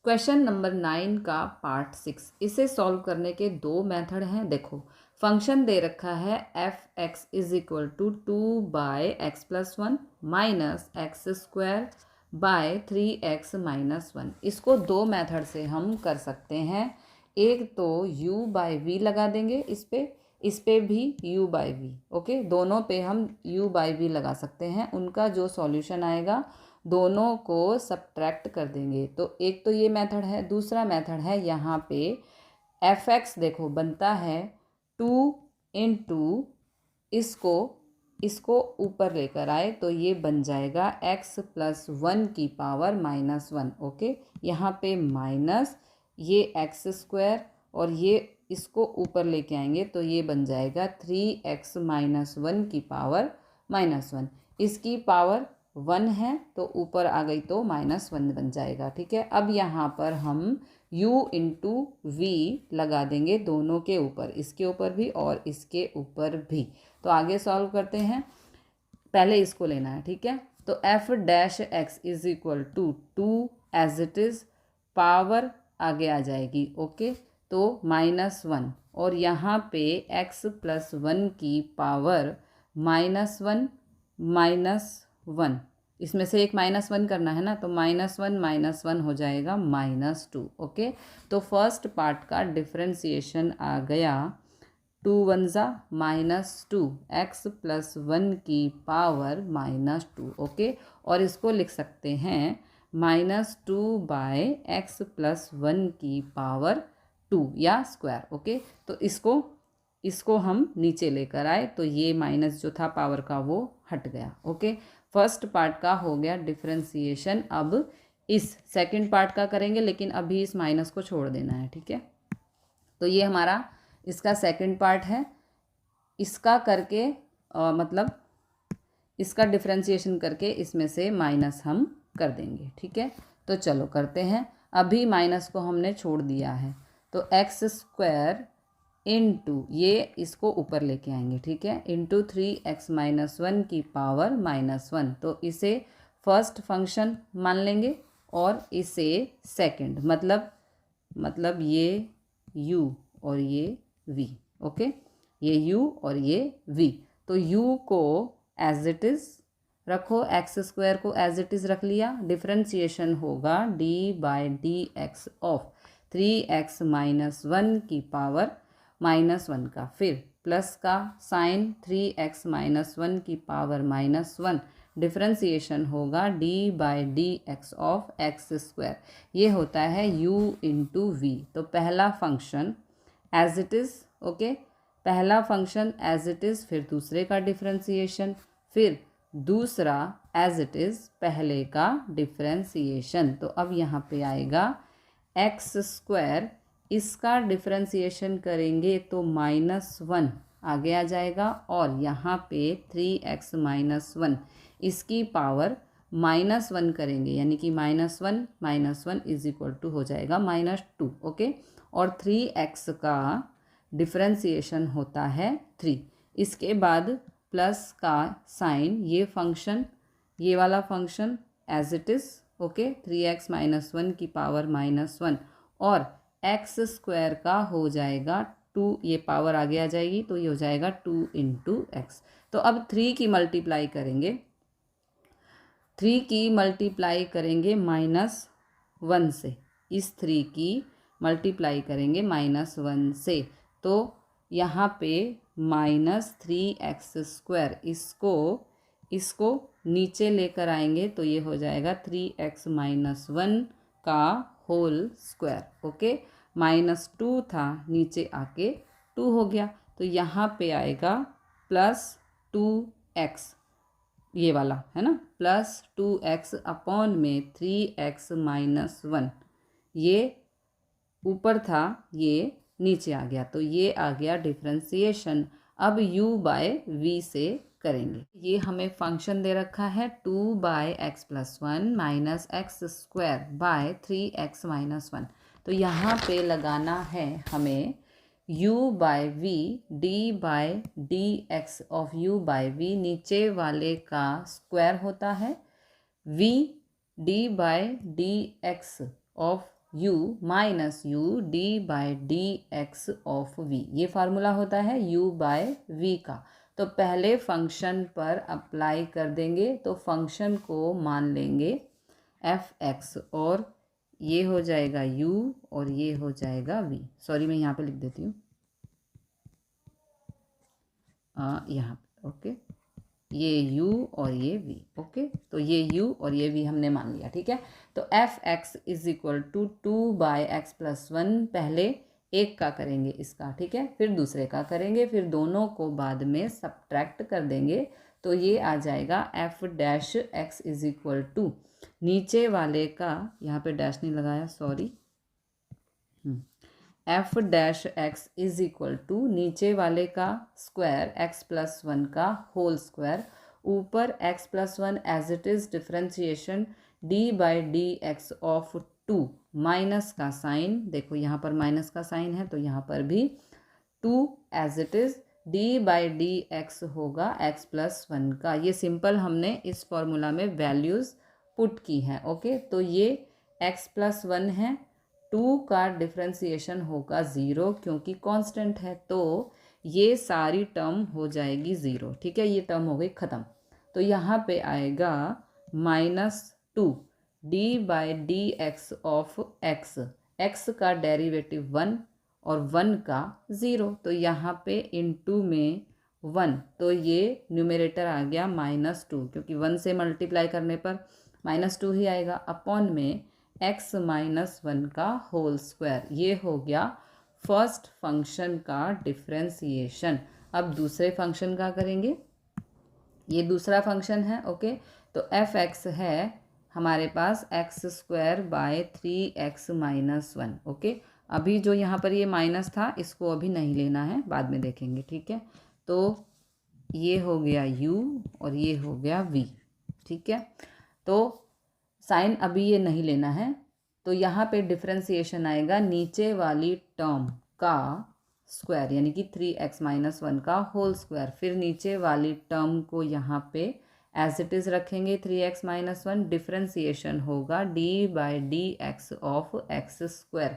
Question number 9 का part 6, इसे solve करने के दो मेथड हैं। देखो, फंक्शन दे रखा है f x is equal to 2/x+1 minus x square by 3x minus 1। इसको दो मेथड से हम कर सकते हैं। एक तो u/v लगा देंगे, इस पे भी u/v। ओके, दोनों पे हम u/v लगा सकते हैं। उनका जो सॉल्यूशन आएगा दोनों को सब्ट्रैक्ट कर देंगे। तो एक तो ये मेथड है। दूसरा मेथड है यहाँ पे एफ एक्स, देखो बनता है 2 इंटू इसको ऊपर लेकर आए तो ये बन जाएगा x+1 की पावर -1। ओके, यहाँ पे माइनस ये एक्स स्क्वायर और ये इसको ऊपर लेके आएंगे तो ये बन जाएगा 3x माइनस 1 की पावर -1। इसकी पावर 1 है तो ऊपर आ गई तो -1 बन जाएगा। ठीक है, अब यहाँ पर हम u इंटू वी लगा देंगे दोनों के ऊपर, इसके ऊपर भी और इसके ऊपर भी। तो आगे सॉल्व करते हैं। पहले इसको लेना है। ठीक है, तो f'(x) is equal to 2 as it is, power आगे आ जाएगी। ओके, तो -1 और यहाँ पे x+1 की पावर -1 इसमें से एक -1 करना है ना, तो -1 हो जाएगा -2। ओके, तो फर्स्ट पार्ट का डिफ्रेंसिएशन आ गया 2 1 ज़ा -2 x+1 की पावर -2। ओके, और इसको लिख सकते हैं -2/x+1 की पावर 2 या स्क्वायर। ओके, तो इसको हम नीचे लेकर आए तो ये माइनस जो था पावर का वो हट गया। ओके, फर्स्ट पार्ट का हो गया डिफ्रेंसिएशन। अब इस सेकंड पार्ट का करेंगे, लेकिन अभी इस माइनस को छोड़ देना है। ठीक है, तो ये हमारा इसका सेकंड पार्ट है। इसका करके मतलब इसका डिफ्रेंसिएशन करके इसमें से माइनस हम कर देंगे। ठीक है, तो चलो करते हैं। अभी माइनस को हमने छोड़ दिया है तो x² इंटू ये इसको ऊपर लेके आएंगे। ठीक है, इंटू 3x माइनस 1 की पावर -1। तो इसे फर्स्ट फंक्शन मान लेंगे और इसे सेकंड, मतलब ये u और ये v। ओके, ये u और ये v। तो u को एज इट इज़ रखो, x² को एज इट इज़ रख लिया। डिफ्रेंसिएशन होगा d/dx ऑफ 3x माइनस 1 की पावर -1 का, फिर प्लस का साइन 3x माइनस 1 की पावर -1। डिफ्रेंसिएशन होगा d/dx ऑफ x²। ये होता है u इंटू वी। तो पहला function as it is, okay, पहला फंक्शन एज इट इज़, फिर दूसरे का डिफ्रेंसिएशन, फिर दूसरा एज इट इज़ पहले का डिफ्रेंसिएशन। तो अब यहाँ पे आएगा x², इसका डिफ्रेंसिएशन करेंगे तो -1 आगे आ जाएगा और यहाँ पे 3x माइनस 1, इसकी पावर -1 करेंगे, यानी कि -1 इज इक्वल टू हो जाएगा -2। ओके, और 3x का डिफ्रेंसिएशन होता है 3। इसके बाद प्लस का साइन, ये फंक्शन, ये वाला function as it is. Okay, 3x minus 1 की पावर -1 और x² का हो जाएगा 2, ये पावर आगे आ जाएगी तो ये हो जाएगा 2 इंटू एक्स। तो अब 3 की मल्टीप्लाई करेंगे, 3 की मल्टीप्लाई करेंगे -1 से, इस 3 की मल्टीप्लाई करेंगे -1 से, तो यहाँ पे -3x², इसको नीचे लेकर आएंगे तो ये हो जाएगा 3x माइनस 1 का होल स्क्वायर। ओके, -2 था, नीचे आके 2 हो गया, तो यहाँ पे आएगा +2x, ये वाला है ना, +2x अपॉन में 3x माइनस 1। ये ऊपर था, ये नीचे आ गया, तो ये आ गया डिफ्रेंसिएशन। अब u/v से करेंगे। ये हमें फंक्शन दे रखा है 2/x+1 minus x² bye 3x minus 1। तो यहाँ पे लगाना है हमें u/v, d/dx ऑफ u/v, नीचे वाले का स्क्वायर होता है, v d/dx of u minus u d by d x of v, ये फार्मूला होता है u बाय v का। तो पहले फंक्शन पर अप्लाई कर देंगे, तो फंक्शन को मान लेंगे एफ एक्स, और ये हो जाएगा u और ये हो जाएगा v। सॉरी, मैं यहाँ पे लिख देती हूँ, यहाँ पे, ओके, ये u और ये v, ओके। तो ये u और ये v हमने मान लिया, ठीक है। तो f x is equal to 2/x+1, पहले एक का करेंगे इसका, ठीक है, फिर दूसरे का करेंगे, फिर दोनों को बाद में सब्ट्रैक्ट कर देंगे। तो ये आ जाएगा f dash x is equal to, नीचे वाले का, यहाँ पे डैश नहीं लगाया, sorry, f dash x is equal to नीचे वाले का स्क्वायर x+1 का होल स्क्वायर, ऊपर x+1 as it is differentiation d by d x of 2, minus का साइन, देखो यहाँ पर माइनस का साइन है, तो यहाँ पर भी 2 as it is d by d x होगा x+1 का। ये सिंपल हमने इस फॉर्मूला में वैल्यूज़ पुट की हैं, ओके। तो ये x+1 है, 2 का डिफ्रेंसिएशन होगा 0 क्योंकि कांस्टेंट है, तो ये सारी टर्म हो जाएगी 0, ठीक है, ये टर्म हो गई ख़त्म। तो यहाँ पे आएगा -2 d by d x of x, x का डेरिवेटिव 1 और 1 का 0, तो यहाँ पे इनटू में 1, तो ये न्यूमरेटर आ गया -2, क्योंकि 1 से मल्टीप्लाई करने पर -2 ही आएगा, अपॉन में x माइनस 1 का होल स्क्वायर। ये हो गया फर्स्ट फंक्शन का डिफ्रेंसिएशन। अब दूसरे फंक्शन का करेंगे, ये दूसरा फंक्शन है, ओके। तो एफ एक्स है हमारे पास x² bye 3x minus 1, okay. अभी जो यहाँ पर ये माइनस था, इसको अभी नहीं लेना है, बाद में देखेंगे, ठीक है। तो ये हो गया u और ये हो गया v, ठीक है। तो साइन अभी ये नहीं लेना है, तो यहाँ पे डिफ्रेंसिएशन आएगा नीचे वाली टर्म का स्क्वायर, यानी कि 3x माइनस 1 का होल स्क्वायर, फिर नीचे वाली टर्म को यहाँ पे एज इट इज़ रखेंगे 3x माइनस 1, डिफ्रेंसिएशन होगा d by d x of x²,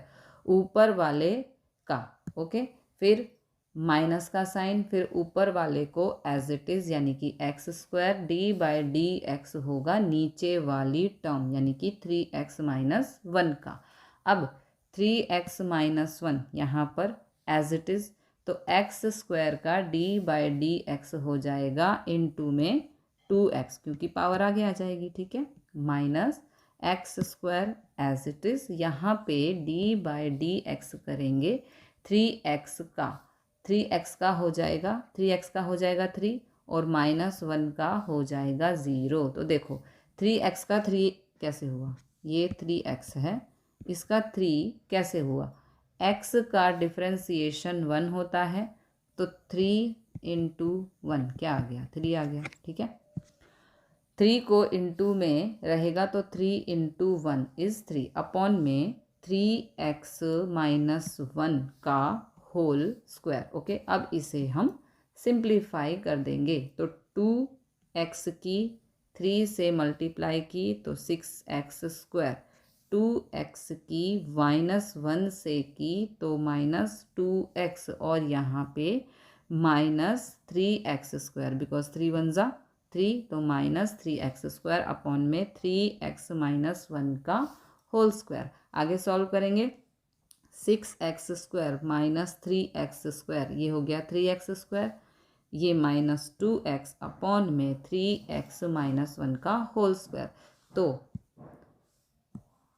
ऊपर वाले का, ओके, फिर माइनस का साइन, फिर ऊपर वाले को एज इट इज़, यानी कि x² d by d x होगा नीचे वाली टर्म, यानी कि 3x माइनस 1 का। अब 3x माइनस 1 यहाँ पर एज इट इज़, तो x² का d बाई डी एक्स हो जाएगा इनटू में 2x, क्योंकि पावर आगे आ जाएगी, ठीक है, minus x² as it is, यहाँ पे d बाई डी एक्स करेंगे 3x का हो जाएगा, 3x का हो जाएगा 3 और -1 का हो जाएगा 0। तो देखो 3x का 3 कैसे हुआ, ये 3x है, इसका 3 कैसे हुआ, x का डिफ्रेंसिएशन 1 होता है, तो 3 इंटू 1 क्या आ गया, 3 आ गया, ठीक है। 3 को इंटू में रहेगा तो 3 इंटू 1 इज़ 3, अपॉन में 3x माइनस 1 का होल स्क्वायर, ओके। अब इसे हम सिंप्लीफाई कर देंगे, तो 2x की 3 से मल्टीप्लाई की तो 6x², 2x की -1 से की तो -2x, और यहाँ पे -3x², बिकॉज 3 वन ज़ा 3, तो -3x² अपॉन में 3x माइनस 1 का होल स्क्वायर। आगे सॉल्व करेंगे, 6x² माइनस 3x², ये हो गया 3x², ये -2x अपॉन में 3x माइनस 1 का होल स्क्वायर। तो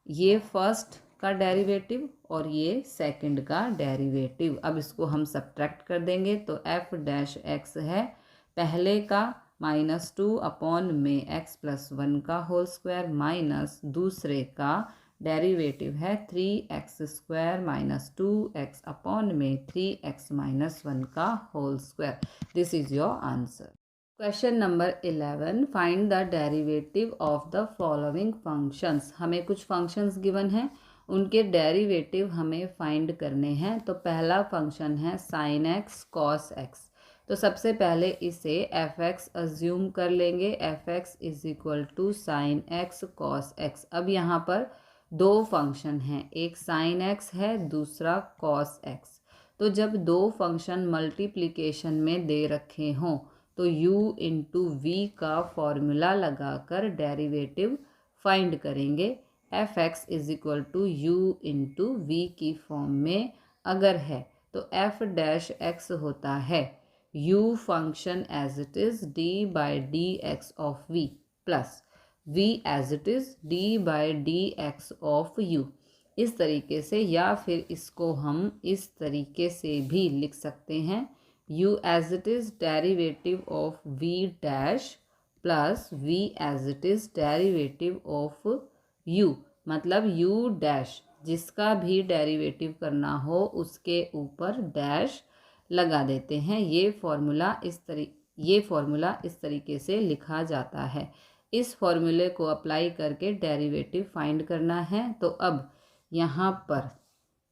ये फर्स्ट का डेरिवेटिव और ये सेकंड का डेरिवेटिव, अब इसको हम सब्ट्रैक्ट कर देंगे, तो f डैश x है पहले का -2 अपॉन में x+1 का होल स्क्वायर, माइनस दूसरे का डेरिवेटिव है 3x² माइनस 2x अपॉन में 3x माइनस 1 का whole square. This is your answer. Question number 11, find the derivative of the following functions. हमें कुछ फंक्शंस गिवन हैं, उनके डेरिवेटिव हमें फाइंड करने हैं। तो पहला फंक्शन है sin x cos x, तो सबसे पहले इसे f(x) अज्यूम कर लेंगे, f(x) is equal to sine x cos x। अब यहाँ पर दो फंक्शन हैं, एक साइन एक्स है, दूसरा कॉस एक्स। तो जब दो फंक्शन मल्टीप्लिकेशन में दे रखे हों तो u इंटू वी का फॉर्मूला लगाकर डेरिवेटिव फाइंड करेंगे। F x is equal to u into v की फॉर्म में अगर है तो एफ डैश एक्स होता है u function as it is d by d x of v plus v as it is d by d x of u, इस तरीके से। या फिर इसको हम इस तरीके से भी लिख सकते हैं u as it is derivative of v dash plus v as it is derivative of u, मतलब u डैश जिसका भी डेरिवेटिव करना हो उसके ऊपर डैश लगा देते हैं। ये फॉर्मूला इस तरीके से लिखा जाता है। इस फॉर्मूले को अप्लाई करके डेरिवेटिव फाइंड करना है। तो अब यहाँ पर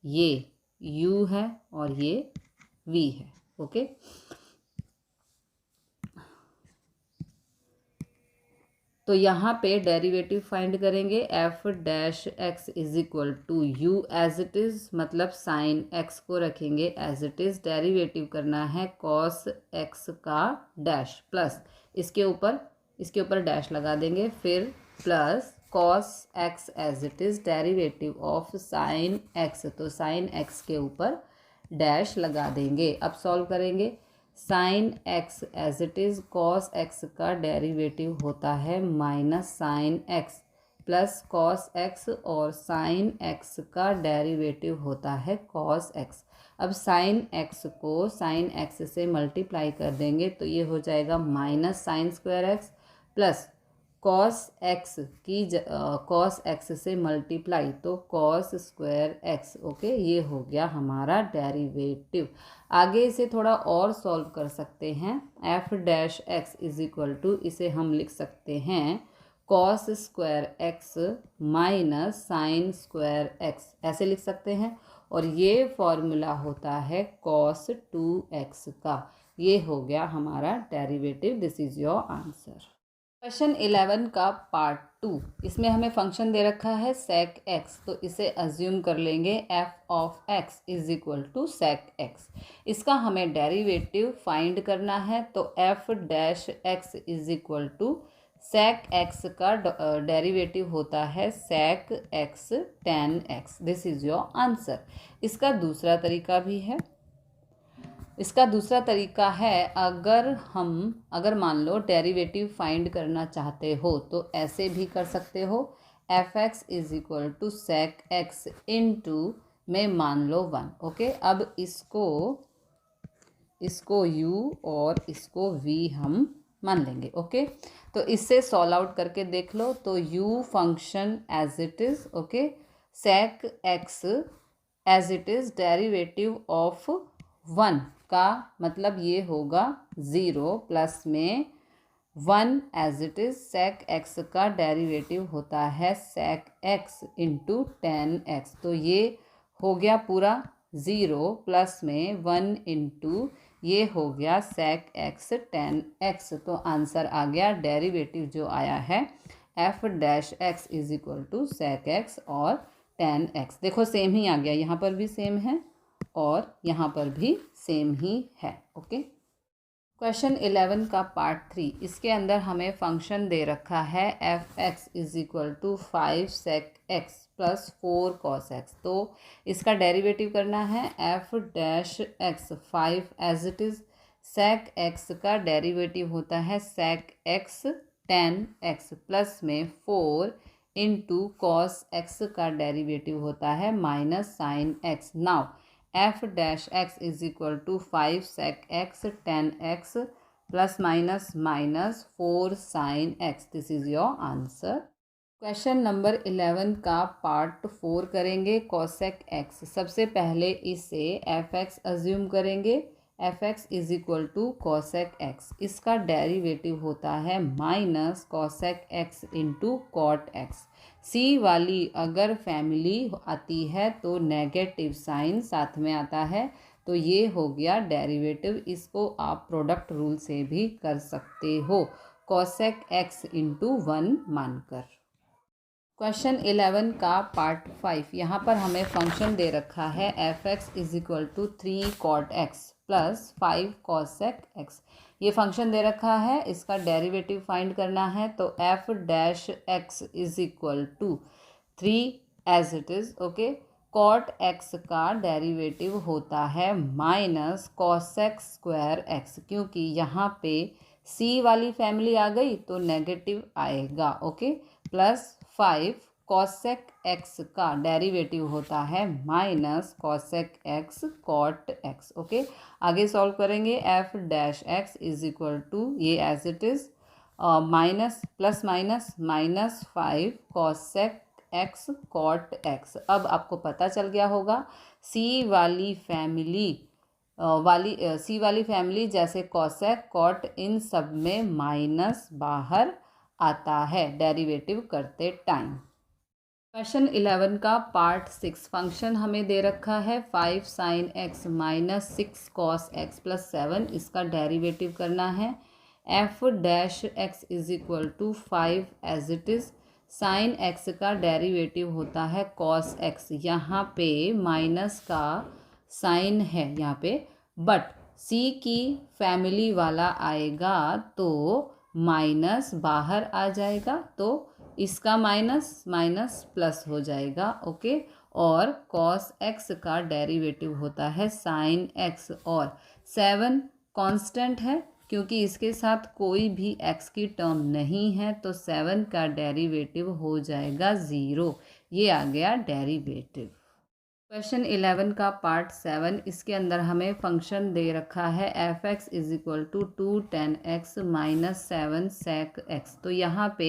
ये u है और ये v है। ओके, तो यहाँ पे डेरिवेटिव फाइंड करेंगे। F dash x is equal to u as it is, मतलब साइन एक्स को रखेंगे एज इट इज़। डेरिवेटिव करना है कॉस एक्स का डैश प्लस इसके ऊपर डैश लगा देंगे, फिर plus cos x as it is derivative of sine x, तो साइन एक्स के ऊपर डैश लगा देंगे। अब सॉल्व करेंगे। Sine x as it is cos x का डेरिवेटिव होता है minus sine x plus cos x, और साइन एक्स का डेरिवेटिव होता है कॉस एक्स। अब साइन एक्स को साइन एक्स से मल्टीप्लाई कर देंगे तो ये हो जाएगा minus sine square x plus cos x की कॉस एक्स से मल्टीप्लाई तो कॉस स्क्वायर एक्स। ओके, ये हो गया हमारा डेरिवेटिव। आगे इसे थोड़ा और सॉल्व कर सकते हैं। F dash x is equal to, इसे हम लिख सकते हैं cos square x minus sine square x, ऐसे लिख सकते हैं। और ये फॉर्मूला होता है कॉस 2x का। ये हो गया हमारा derivative. This is your answer. Question 11 का पार्ट 2, इसमें हमें फंक्शन दे रखा है सेक एक्स, तो इसे अज्यूम कर लेंगे f of x is equal to sec x. इसका हमें डेरिवेटिव फाइंड करना है, तो f dash x is equal to sec x का डेरिवेटिव होता है sec x tan x. This is your answer. इसका दूसरा तरीका भी है। अगर मान लो डेरिवेटिव फाइंड करना चाहते हो तो ऐसे भी कर सकते हो। F x is equal to sec x into में मान लो 1। ओके, अब इसको u और इसको v हम मान लेंगे। ओके, तो इससे सॉल्व आउट करके देख लो। तो u function as it is, okay, sec x as it is derivative of 1 का मतलब ये होगा 0 प्लस में 1 as it is sec x का डेरिवेटिव होता है sec x into tan x. तो ये हो गया पूरा 0 प्लस में 1 इंटू ये हो गया सेक एक्स टेन एक्स। तो आंसर आ गया, डेरिवेटिव जो आया है f dash x is equal to sec x और टेन एक्स। देखो सेम ही आ गया, यहाँ पर भी सेम है और यहाँ पर भी सेम ही है। ओके, क्वेश्चन 11 का पार्ट 3, इसके अंदर हमें फंक्शन दे रखा है f x is equal to 5 sec x plus 4 cos x. तो इसका डेरिवेटिव करना है। F dash x 5 as it is sec x का डेरिवेटिव होता है sec x tan x plus में 4 इंटू कॉस एक्स का डेरिवेटिव होता है minus sine x. Now f dash x is equal to 5 sec x tan x plus minus minus 4 sine x. This is your answer. Question number 11 का part 4 करेंगे cosec x. सबसे पहले इसे f x assume करेंगे। F x is equal to cosec x, इसका derivative होता है minus cosec x into cot x. C वाली अगर फैमिली आती है तो नेगेटिव साइन साथ में आता है, तो ये हो गया डेरिवेटिव। इसको आप प्रोडक्ट रूल से भी कर सकते हो, कॉसेक एक्स इंटू 1 मानकर। क्वेश्चन 11 का पार्ट 5। यहाँ पर हमें फंक्शन दे रखा है f x is equal to 3 cot x plus 5 cosec x. ये फंक्शन दे रखा है, इसका डेरिवेटिव फाइंड करना है। तो f dash x is equal to 3 as it is, okay. Cot x का डेरिवेटिव होता है माइनस कॉसेक स्क्वायर एक्स, क्योंकि यहाँ पे सी वाली फैमिली आ गई तो नेगेटिव आएगा, ओके। प्लस 5 कॉसेक एक्स का डेरिवेटिव होता है minus cosec x cot x, okay. आगे सॉल्व करेंगे। F dash x is equal to ये as it is minus plus minus minus 5 cosec x cot x. अब आपको पता चल गया होगा सी वाली फैमिली जैसे कॉसेक कॉट इन सब में माइनस बाहर आता है डेरिवेटिव करते टाइम। क्वेश्चन 11 का पार्ट 6। फंक्शन हमें दे रखा है 5 sine x minus 6 cos x plus 7। इसका डेरिवेटिव करना है। F dash x is equal to 5 as it is. Sine x का डेरिवेटिव होता है कॉस एक्स। यहाँ पे माइनस का साइन है यहाँ पे, बट सी की फैमिली वाला आएगा तो माइनस बाहर आ जाएगा, तो इसका माइनस माइनस प्लस हो जाएगा, ओके। और कॉस एक्स का डेरिवेटिव होता है साइन एक्स, और 7 कांस्टेंट है क्योंकि इसके साथ कोई भी एक्स की टर्म नहीं है, तो 7 का डेरिवेटिव हो जाएगा 0। ये आ गया डेरिवेटिव। क्वेश्चन 11 का पार्ट 7। इसके अंदर हमें फंक्शन दे रखा है f x is equal to 2 tan x minus 7 sec x. तो यहाँ पे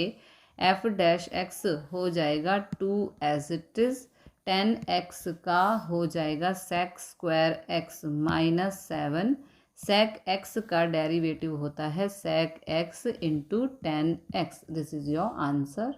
एफ डैश एक्स हो जाएगा 2 as it is. tan x का हो जाएगा sec square x minus 7। sec x का डेरिवेटिव होता है sec x into tan x. This is your answer.